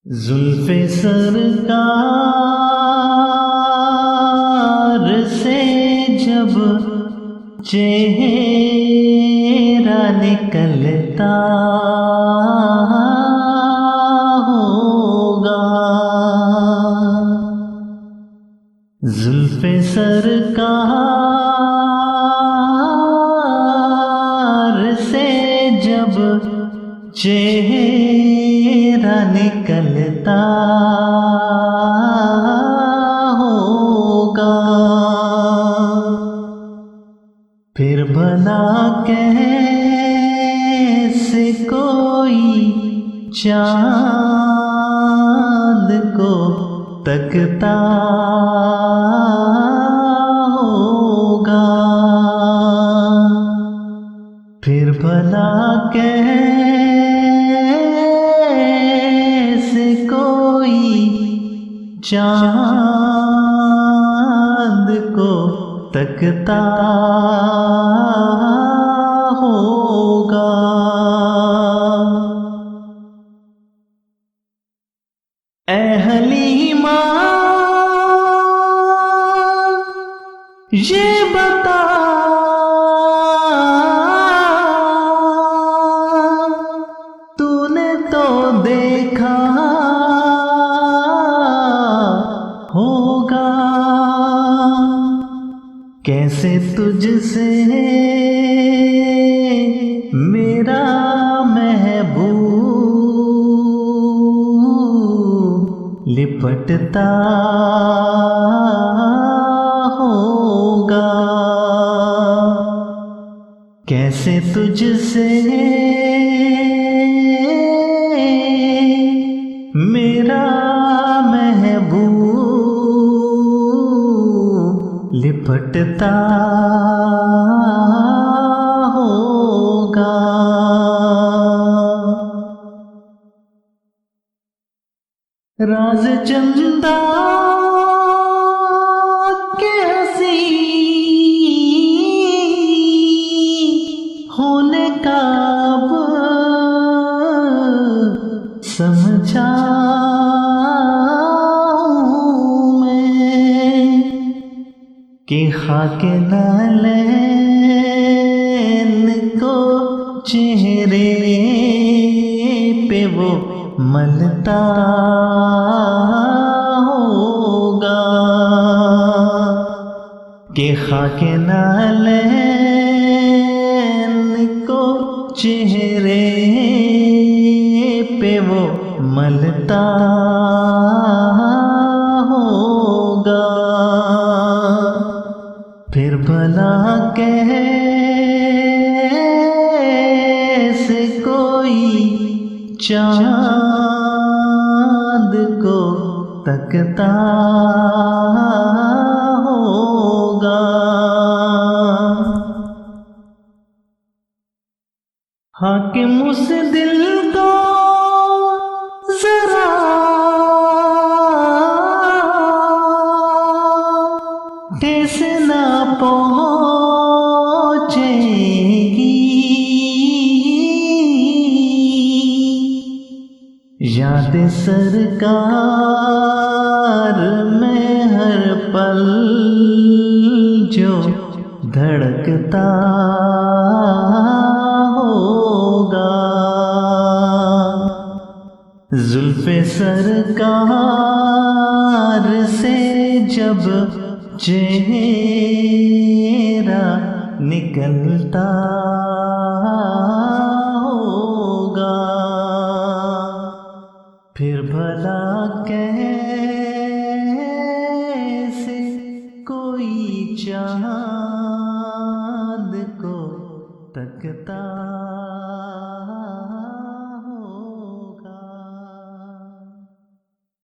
जुल्फ़े सरकार से जब चेहरा निकलता होगा, जुल्फ़े सरकार से जब चेहरा निकलता होगा, फिर भला कैसे कोई चाँद को तकता होगा, फिर भला कैसे कोई चाँद को तकता होगा। ऐ हलीमा ये बता, तूने तो देखा होगा कैसे तुझसे मेरा महबूब लिपटता होगा, कैसे तुझसे मेरा महबूब लिपटता होगा। राज चंदा के हंसी होने का अब समझा मैं कि खाके नैन को चेहरे पे वो मलता होगा, कि खाके नैन को चेहरे पे वो मलता होगा, फिर भला कैसे कोई चाँद को तकता होगा। हाकिम उस दिल को जरा ठेस ना पहुँचेगी, याद सरकार में हर पल जो धड़कता होगा, जुल्फ़े सरकार से जब चेहरा निकलता होगा, फिर भला कैसे कोई चाह